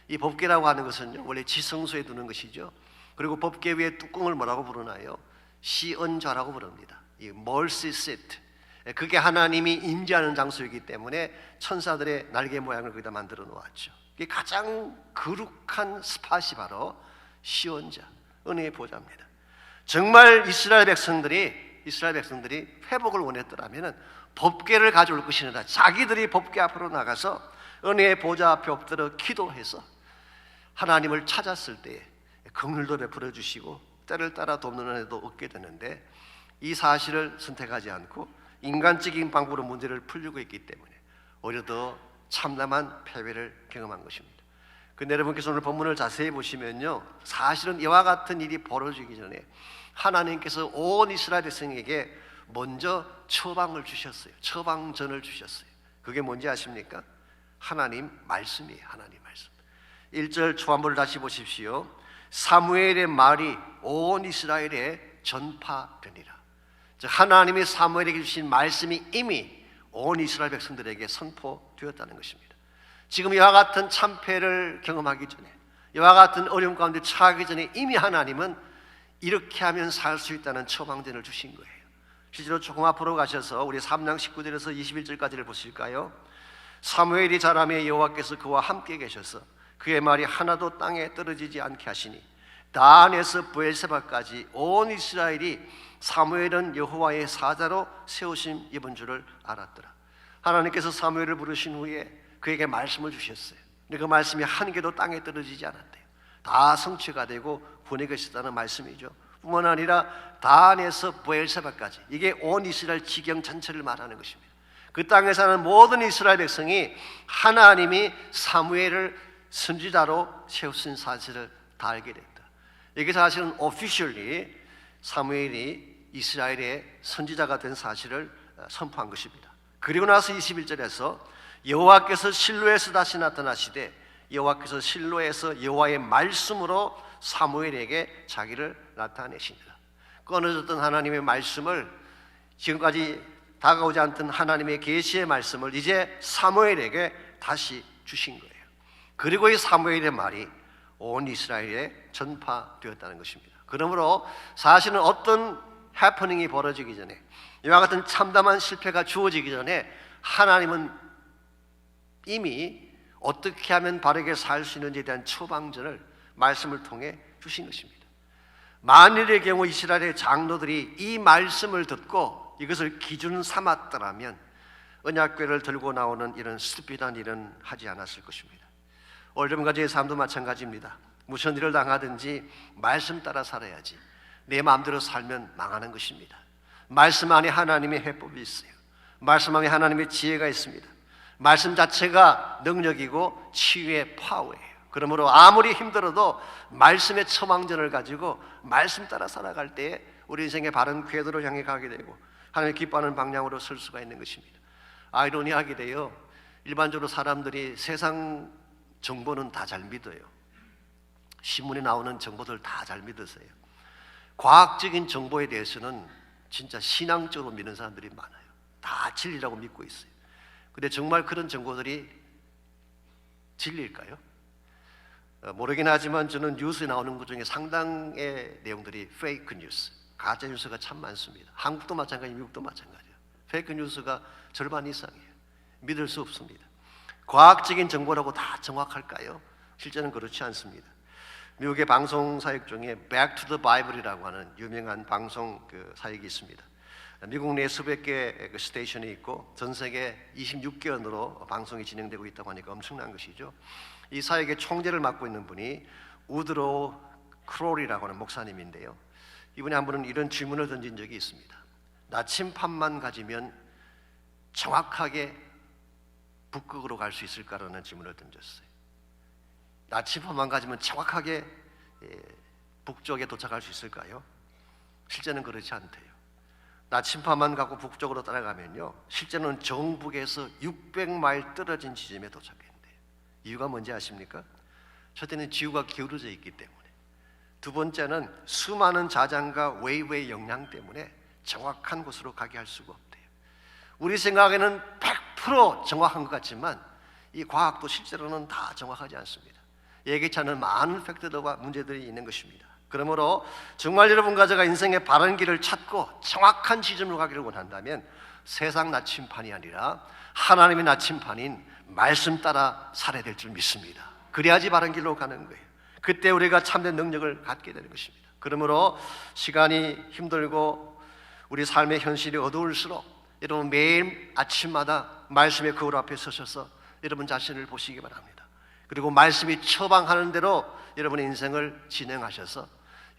이 법궤라고 하는 것은요, 원래 지성소에 두는 것이죠. 그리고 법궤 위에 뚜껑을 뭐라고 부르나요? 시은좌라고 부릅니다. 이 mercy seat. 그게 하나님이 임재하는 장소이기 때문에 천사들의 날개 모양을 거기다 만들어 놓았죠. 이게 가장 거룩한 스팟이 바로 시온자, 은혜의 보좌입니다. 정말 이스라엘 백성들이 회복을 원했더라면 법궤를 가져올 것이 아니라 자기들이 법궤 앞으로 나가서 은혜의 보좌 앞에 엎드려 기도해서 하나님을 찾았을 때에 긍휼도 베풀어 주시고 때를 따라 돕는 은혜도 얻게 되는데, 이 사실을 선택하지 않고 인간적인 방법으로 문제를 풀리고 있기 때문에 오히려 더 참담한 패배를 경험한 것입니다. 근데 여러분께서 오늘 본문을 자세히 보시면요, 사실은 이와 같은 일이 벌어지기 전에 하나님께서 온 이스라엘 백성에게 먼저 처방을 주셨어요. 처방전을 주셨어요. 그게 뭔지 아십니까? 하나님 말씀이에요. 하나님 말씀. 1절 초반부를 다시 보십시오. 사무엘의 말이 온 이스라엘에 전파되니라. 즉 하나님이 사무엘에게 주신 말씀이 이미 온 이스라엘 백성들에게 선포되었다는 것입니다. 지금 이와 같은 참패를 경험하기 전에, 이와 같은 어려움 가운데 처하기 전에 이미 하나님은 이렇게 하면 살 수 있다는 처방전을 주신 거예요. 실제로 조금 앞으로 가셔서 우리 3장 19절에서 21절까지를 보실까요? 사무엘이 자라매 여호와께서 그와 함께 계셔서 그의 말이 하나도 땅에 떨어지지 않게 하시니 다안에서 브엘세바까지 온 이스라엘이 사무엘은 여호와의 사자로 세우심 입은 줄을 알았더라. 하나님께서 사무엘을 부르신 후에 그에게 말씀을 주셨어요. 근데 그 말씀이 한 개도 땅에 떨어지지 않았대요. 다 성취가 되고 구원의 것이다는 말씀이죠. 뿐만 아니라 다안에서 브엘세바까지, 이게 온 이스라엘 지경 전체를 말하는 것입니다. 그 땅에 사는 모든 이스라엘 백성이 하나님이 사무엘을 선지자로 세우신 사실을 다 알게 됐다. 이게 사실은 officially 사무엘이 이스라엘의 선지자가 된 사실을 선포한 것입니다. 그리고 나서 21절에서 여호와께서 실로에서 다시 나타나시되 여호와께서 실로에서 여호와의 말씀으로 사무엘에게 자기를 나타내시니라. 끊어졌던 하나님의 말씀을, 지금까지 다가오지 않던 하나님의 계시의 말씀을 이제 사무엘에게 다시 주신 거예요. 그리고 이 사무엘의 말이 온 이스라엘에 전파되었다는 것입니다. 그러므로 사실은 어떤 해퍼닝이 벌어지기 전에, 이와 같은 참담한 실패가 주어지기 전에 하나님은 이미 어떻게 하면 바르게 살 수 있는지에 대한 처방전을 말씀을 통해 주신 것입니다. 만일의 경우 이스라엘의 장로들이 이 말씀을 듣고 이것을 기준 삼았더라면 언약궤를 들고 나오는 이런 스피드한 일은 하지 않았을 것입니다. 오늘까지의 삶도 마찬가지입니다. 무슨 일을 당하든지 말씀 따라 살아야지. 내 마음대로 살면 망하는 것입니다. 말씀 안에 하나님의 해법이 있어요. 말씀 안에 하나님의 지혜가 있습니다. 말씀 자체가 능력이고 치유의 파워예요. 그러므로 아무리 힘들어도 말씀의 처방전을 가지고 말씀 따라 살아갈 때에 우리 인생의 바른 궤도를 향해 가게 되고 하나님 기뻐하는 방향으로 설 수가 있는 것입니다. 아이러니하게도요, 일반적으로 사람들이 세상 정보는 다 잘 믿어요. 신문에 나오는 정보들 다 잘 믿으세요. 과학적인 정보에 대해서는 진짜 신앙적으로 믿는 사람들이 많아요. 다 진리라고 믿고 있어요. 근데 정말 그런 정보들이 진리일까요? 모르긴 하지만 저는 뉴스에 나오는 것 중에 상당의 내용들이 페이크 뉴스, 가짜 뉴스가 참 많습니다. 한국도 마찬가지, 미국도 마찬가지예요. 페이크 뉴스가 절반 이상이에요. 믿을 수 없습니다. 과학적인 정보라고 다 정확할까요? 실제는 그렇지 않습니다. 미국의 방송 사역 중에 Back to the Bible이라고 하는 유명한 방송 사역이 있습니다. 미국 내 수백 개의 스테이션이 있고 전 세계 26개원으로 방송이 진행되고 있다고 하니까 엄청난 것이죠. 이 사역의 총재를 맡고 있는 분이 우드로 크롤이라고 하는 목사님인데요. 이분이 한 번은 이런 질문을 던진 적이 있습니다. 나침판만 가지면 정확하게 북극으로 갈 수 있을까라는 질문을 던졌어요. 나침반만 가지면 정확하게 북쪽에 도착할 수 있을까요? 실제는 그렇지 않대요. 나침반만 갖고 북쪽으로 따라가면요, 실제는 정북에서 600마일 떨어진 지점에 도착했는데요. 이유가 뭔지 아십니까? 첫째는 지구가 기울어져 있기 때문에, 두 번째는 수많은 자장과 웨이브의 영향 때문에 정확한 곳으로 가게 할 수가 없대요. 우리 생각에는 100% 정확한 것 같지만 이 과학도 실제로는 다 정확하지 않습니다. 예기치 않은 많은 팩트들과 문제들이 있는 것입니다. 그러므로 정말 여러분과 제가 인생의 바른 길을 찾고 정확한 지점으로 가기를 원한다면 세상 나침판이 아니라 하나님의 나침판인 말씀 따라 살아야 될 줄 믿습니다. 그래야지 바른 길로 가는 거예요. 그때 우리가 참된 능력을 갖게 되는 것입니다. 그러므로 시간이 힘들고 우리 삶의 현실이 어두울수록 여러분 매일 아침마다 말씀의 거울 앞에 서셔서 여러분 자신을 보시기 바랍니다. 그리고 말씀이 처방하는 대로 여러분의 인생을 진행하셔서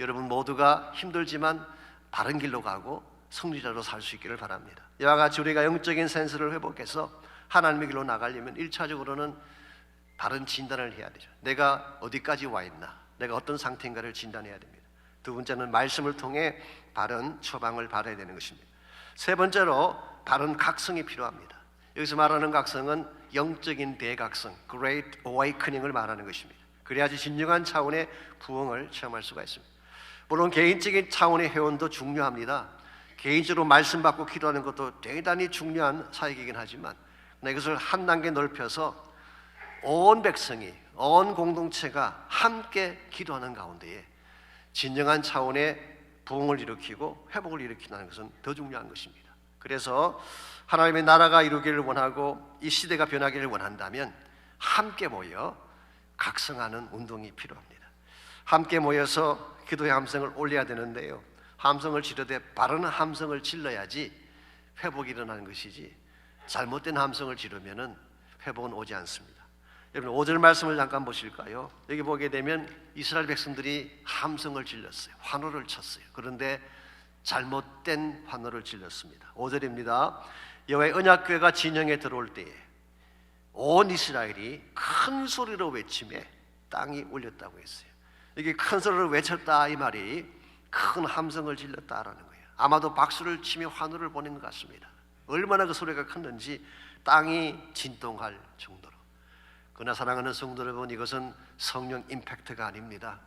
여러분 모두가 힘들지만 바른 길로 가고 승리자로 살 수 있기를 바랍니다. 이와 같이 우리가 영적인 센스를 회복해서 하나님의 길로 나가려면 1차적으로는 바른 진단을 해야 되죠. 내가 어디까지 와 있나, 내가 어떤 상태인가를 진단해야 됩니다. 두 번째는 말씀을 통해 바른 처방을 받아야 되는 것입니다. 세 번째로 바른 각성이 필요합니다. 여기서 말하는 각성은 영적인 대각성, Great Awakening을 말하는 것입니다. 그래야지 진정한 차원의 부흥을 체험할 수가 있습니다. 물론 개인적인 차원의 회원도 중요합니다. 개인적으로 말씀 받고 기도하는 것도 대단히 중요한 사역이긴 하지만 이것을 한 단계 넓혀서 온 백성이, 온 공동체가 함께 기도하는 가운데에 진정한 차원의 부흥을 일으키고 회복을 일으키는 것은 더 중요한 것입니다. 그래서 하나님의 나라가 이루기를 원하고 이 시대가 변하기를 원한다면 함께 모여 각성하는 운동이 필요합니다. 함께 모여서 기도의 함성을 올려야 되는데요, 함성을 지르되 바른 함성을 질러야지 회복이 일어나는 것이지 잘못된 함성을 지르면 회복은 오지 않습니다. 여러분 5절 말씀을 잠깐 보실까요? 여기 보게 되면 이스라엘 백성들이 함성을 질렀어요. 환호를 쳤어요. 그런데 잘못된 환호를 질렀습니다. 5절입니다. 여호와의 언약궤가 진영에 들어올 때에 온 이스라엘이 큰 소리로 외치며 땅이 울렸다고 했어요. 이게 큰 소리로 외쳤다 이 말이 큰 함성을 질렀다라는 거예요. 아마도 박수를 치며 환호를 보낸 것 같습니다. 얼마나 그 소리가 컸는지 땅이 진동할 정도로. 그러나 사랑하는 성도 여러분, 이것은 성령 임팩트가 아닙니다.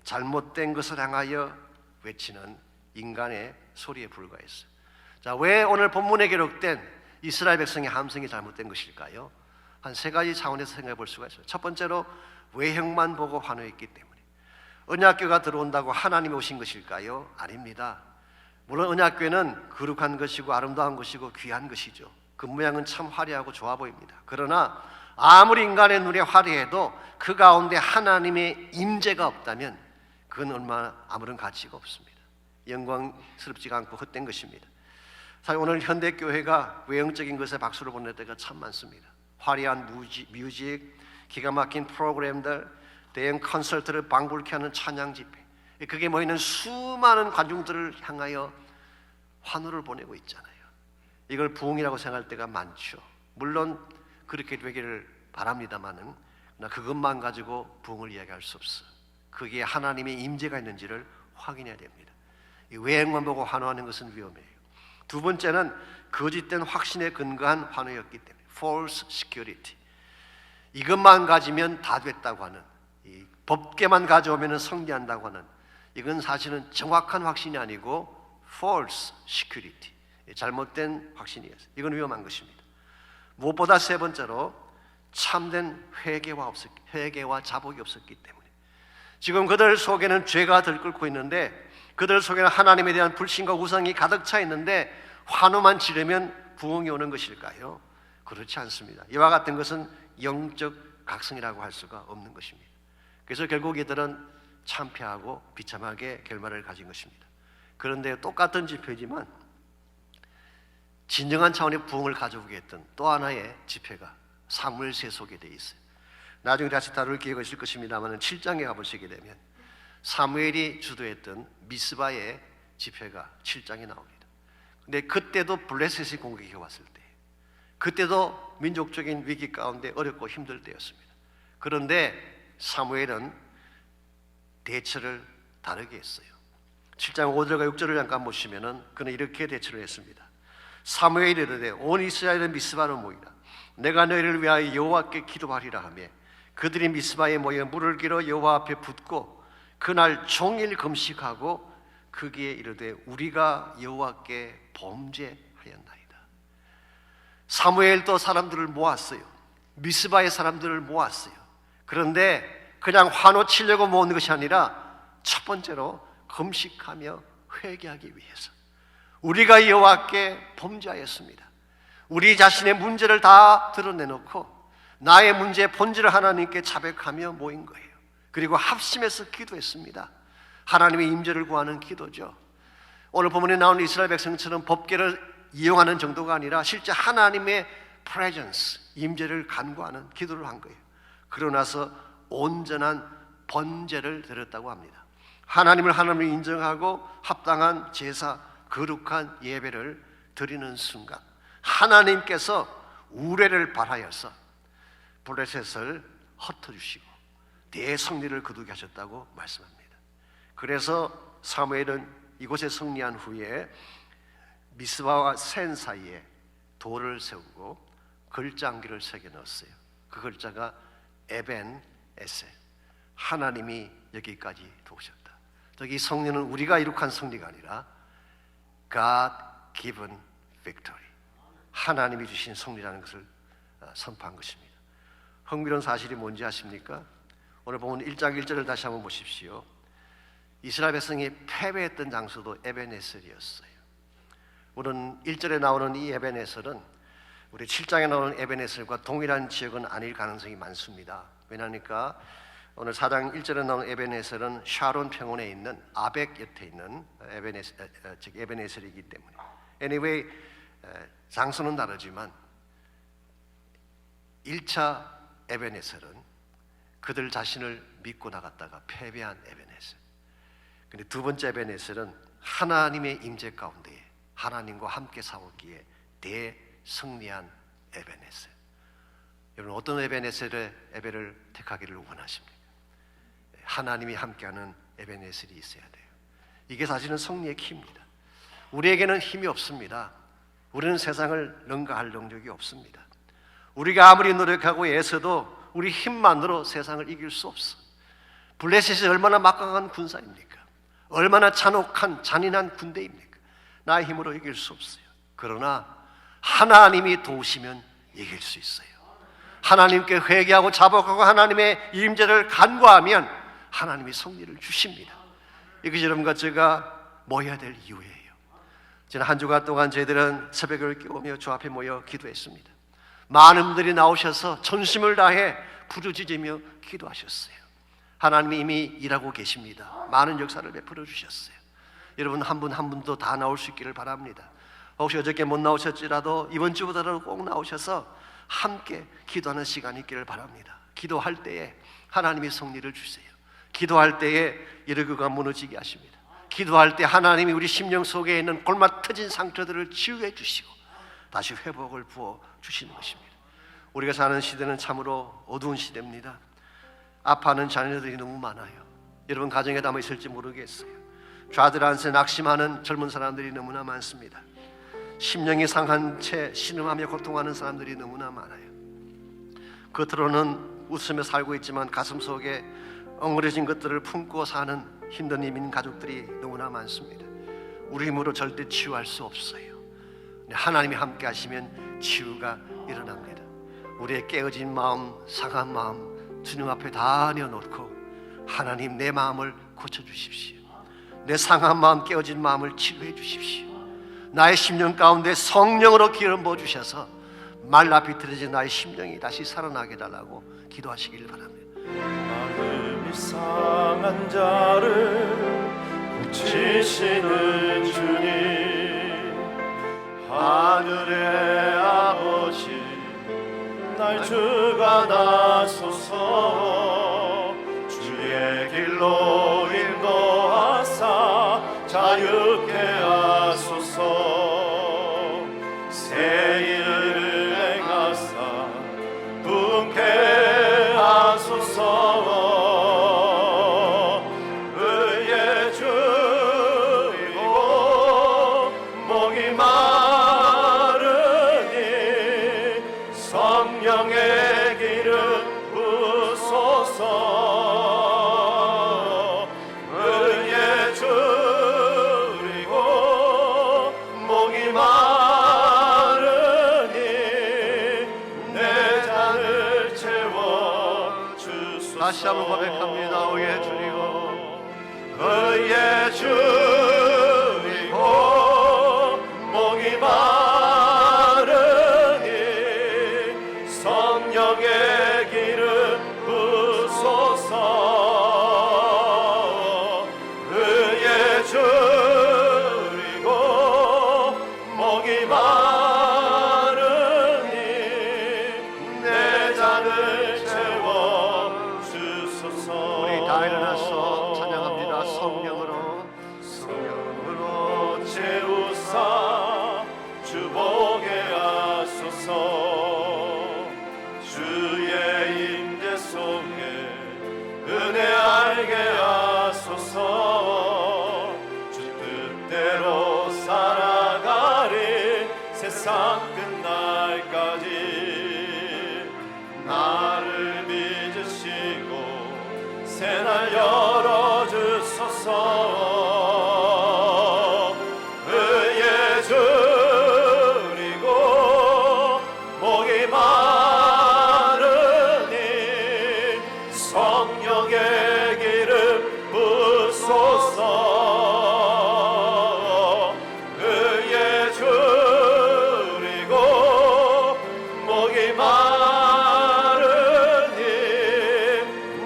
잘못된 것을 향하여 외치는 인간의 소리에 불과했어요. 자, 왜 오늘 본문에 기록된 이스라엘 백성의 함성이 잘못된 것일까요? 한 세 가지 차원에서 생각해 볼 수가 있어요. 첫 번째로 외형만 보고 환호했기 때문에. 언약궤가 들어온다고 하나님이 오신 것일까요? 아닙니다. 물론 언약궤는 거룩한 것이고 아름다운 것이고 귀한 것이죠. 그 모양은 참 화려하고 좋아 보입니다. 그러나 아무리 인간의 눈에 화려해도 그 가운데 하나님의 임재가 없다면 그건 아무런 가치가 없습니다. 영광스럽지가 않고 헛된 것입니다. 사실 오늘 현대교회가 외형적인 것에 박수를 보낼 때가 참 많습니다. 화려한 뮤직, 기가 막힌 프로그램들, 대형 콘서트를 방불케 하는 찬양 집회, 그게 모이는 수많은 관중들을 향하여 환호를 보내고 있잖아요. 이걸 부흥이라고 생각할 때가 많죠. 물론 그렇게 되기를 바랍니다만은 그것만 가지고 부흥을 이야기할 수 없어. 거기에 하나님의 임재가 있는지를 확인해야 됩니다. 이 외형만 보고 환호하는 것은 위험해요. 두 번째는 거짓된 확신에 근거한 환호였기 때문에 false security. 이것만 가지면 다 됐다고 하는, 이 법계만 가져오면 성리한다고 하는, 이건 사실은 정확한 확신이 아니고 false security, 잘못된 확신이었어요. 이건 위험한 것입니다. 무엇보다 세 번째로 참된 회개와 자복이 없었기 때문에 지금 그들 속에는 죄가 들끓고 있는데, 그들 속에는 하나님에 대한 불신과 우상이 가득 차 있는데 환호만 지르면 부흥이 오는 것일까요? 그렇지 않습니다. 이와 같은 것은 영적 각성이라고 할 수가 없는 것입니다. 그래서 결국 이들은 참패하고 비참하게 결말을 가진 것입니다. 그런데 똑같은 집회지만 진정한 차원의 부흥을 가져오게 했던 또 하나의 집회가 사무엘서에 소개되어 있어요. 나중에 다시 다룰 기회가 있을 것입니다만 7장에 가보시게 되면 사무엘이 주도했던 미스바의 집회가 7장에 나옵니다. 근데 그때도 블레셋이 공격해 왔을 때 그때도 민족적인 위기 가운데 어렵고 힘들 때였습니다. 그런데 사무엘은 대처를 다르게 했어요. 7장 5절과 6절을 잠깐 보시면은 그는 이렇게 대처를 했습니다. 사무엘이 이르되 온 이스라엘은 미스바로 모이라. 내가 너희를 위하여 여호와께 기도하리라 하며 그들이 미스바에 모여 물을 길어 여호와 앞에 붓고 그날 종일 금식하고 거기에 이르되 우리가 여호와께 범죄하였나이다. 사무엘도 사람들을 모았어요. 미스바의 사람들을 모았어요. 그런데 그냥 화노 치려고 모은 것이 아니라 첫 번째로 금식하며 회개하기 위해서 우리가 여호와께 범죄하였습니다. 우리 자신의 문제를 다 드러내놓고 나의 문제의 본질을 하나님께 자백하며 모인 거예요. 그리고 합심해서 기도했습니다. 하나님의 임재를 구하는 기도죠. 오늘 본문에 나오는 이스라엘 백성처럼 법궤를 이용하는 정도가 아니라 실제 하나님의 presence, 임재를 간구하는 기도를 한 거예요. 그러고 나서 온전한 번제를 드렸다고 합니다. 하나님을 하나님을 인정하고 합당한 제사, 거룩한 예배를 드리는 순간 하나님께서 우레를 발하여서 블레셋을 흩어주시고 대승리를 거두게 하셨다고 말씀합니다. 그래서 사무엘은 이곳에 승리한 후에 미스바와 센 사이에 돌을 세우고 글자 한 개를 새겨 넣었어요. 그 글자가 에벤 에셀, 하나님이 여기까지 도우셨다. 이 승리는 우리가 이룩한 승리가 아니라 God given victory, 하나님이 주신 승리라는 것을 선포한 것입니다. 흥미로운 사실이 뭔지 아십니까? 오늘 보면 1장 1절을 다시 한번 보십시오. 이스라엘 백성이 패배했던 장소도 에벤에셀이었어요. 우리는 1절에 나오는 이 에벤에셀은 우리 7장에 나오는 에벤에셀과 동일한 지역은 아닐 가능성이 많습니다. 왜냐하니까 오늘 4장 1절에 나오는 에벤에셀은 샤론 평원에 있는 아벡 옆에 있는 에벤에셀이기 때문에 anyway, 장소는 다르지만 1차 에벤에셀은 그들 자신을 믿고 나갔다가 패배한 에벤에셀. 근데 두 번째 에벤에셀은 하나님의 임재 가운데 하나님과 함께 싸웠기에 대승리한 에벤에셀. 여러분 어떤 에벤에셀의 에벤을 택하기를 원하십니까? 하나님이 함께하는 에벤에셀이 있어야 돼요. 이게 사실은 승리의 키입니다. 우리에게는 힘이 없습니다. 우리는 세상을 능가할 능력이 없습니다. 우리가 아무리 노력하고 애써도 우리 힘만으로 세상을 이길 수 없어. 블레셋이 얼마나 막강한 군사입니까? 얼마나 잔혹한 잔인한 군대입니까? 나의 힘으로 이길 수 없어요. 그러나 하나님이 도우시면 이길 수 있어요. 하나님께 회개하고 자복하고 하나님의 임재를 간구하면 하나님이 승리를 주십니다. 이것이 여러분과 제가 모여야 될 이유예요. 지난 한 주간 동안 저희들은 새벽을 깨우며 주 앞에 모여 기도했습니다. 많은 분들이 나오셔서 전심을 다해 부르짖으며 기도하셨어요. 하나님이 이미 일하고 계십니다. 많은 역사를 베풀어 주셨어요. 여러분 한 분 한 분도 다 나올 수 있기를 바랍니다. 혹시 어저께 못 나오셨지라도 이번 주보다도 꼭 나오셔서 함께 기도하는 시간이 있기를 바랍니다. 기도할 때에 하나님이 승리를 주세요. 기도할 때에 여리고가 무너지게 하십니다. 기도할 때 하나님이 우리 심령 속에 있는 골마 터진 상처들을 치유해 주시고 다시 회복을 부어 주시는 것입니다. 우리가 사는 시대는 참으로 어두운 시대입니다. 아파하는 자녀들이 너무 많아요. 여러분 가정에 담아 있을지 모르겠어요. 좌들 안에 낙심하는 젊은 사람들이 너무나 많습니다. 심령이 상한 채 신음하며 고통하는 사람들이 너무나 많아요. 겉으로는 웃으며 살고 있지만 가슴 속에 엉그러진 것들을 품고 사는 힘든 이민 가족들이 너무나 많습니다. 우리 힘으로 절대 치유할 수 없어요. 하나님이 함께 하시면 치유가 일어납니다. 우리의 깨어진 마음, 상한 마음 주님 앞에 다 내어놓고 하나님 내 마음을 고쳐주십시오. 내 상한 마음, 깨어진 마음을 치료해 주십시오. 나의 심령 가운데 성령으로 기름 부어주셔서 말라 비틀어진 나의 심령이 다시 살아나게 해달라고 기도하시길 바랍니다. 마음이 상한 자를 고치시는 주님, 하늘의 아버지 날 주가 나소서. 주의 길로 인도하사 자유케 하소서. 새 일을 다시 한번 고백합니다. 의에 줄이고 의에 줄이고 목이 마르니 성령의 기름 부소서. 의에 줄이고 목이 마르니 내 잔을 채워 주소서. 우리 다 일어나서 찬양합니다. 성령으로 성령으로 채우사 주보게 하소서. 주의 임재 속에 은혜 알게 하소서. 주 뜻대로 살아가리 세상 끝날까지. 나를 빚으시고 새날 열어주소서. 의에 줄이고 목이 마르니 성령의 기름 부소서. 의에 줄이고 목이 마르니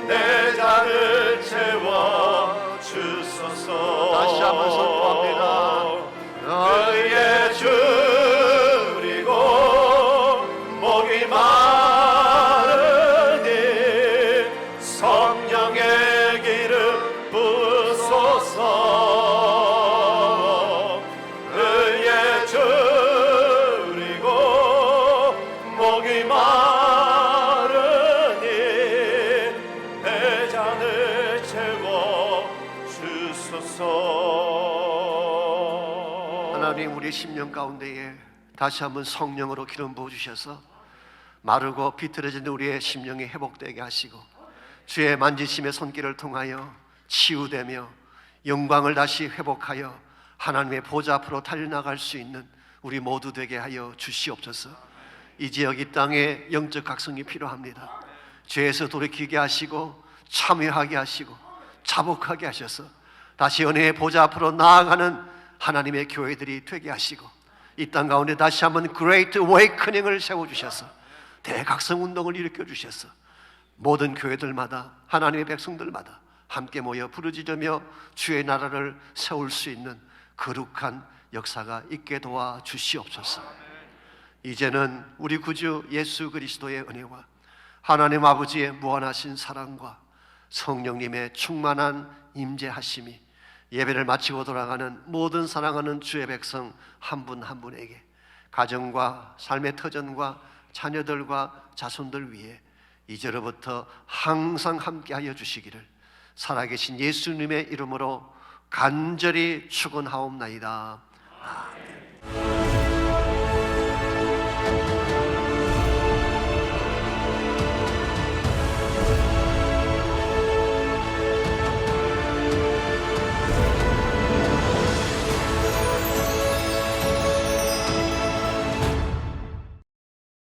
내 잔을 채워 주소서. 다시 한번 선포합니다. 의에 줄이고 목이 마르니 성령의 기름 부소서. 의에 줄이고 목이 마르니 내 잔을 채워 주소서. 하나님, 우리 심령 가운데에 다시 한번 성령으로 기름 부어주셔서 마르고 비틀어진 우리의 심령이 회복되게 하시고 주의 만지심의 손길을 통하여 치유되며 영광을 다시 회복하여 하나님의 보좌 앞으로 달려나갈 수 있는 우리 모두 되게 하여 주시옵소서. 이 지역 이 땅에 영적 각성이 필요합니다. 죄에서 돌이키게 하시고 참여하게 하시고 자복하게 하셔서 다시 은혜의 보좌 앞으로 나아가는 하나님의 교회들이 되게 하시고 이 땅 가운데 다시 한번 Great Awakening을 세워주셔서 대각성 운동을 일으켜 주셔서 모든 교회들마다 하나님의 백성들마다 함께 모여 부르짖으며 주의 나라를 세울 수 있는 거룩한 역사가 있게 도와 주시옵소서. 이제는 우리 구주 예수 그리스도의 은혜와 하나님 아버지의 무한하신 사랑과 성령님의 충만한 임재하심이 예배를 마치고 돌아가는 모든 사랑하는 주의 백성 한 분 한 분에게 가정과 삶의 터전과 자녀들과 자손들 위해 이제로부터 항상 함께하여 주시기를 살아계신 예수님의 이름으로 간절히 축원하옵나이다. 아멘.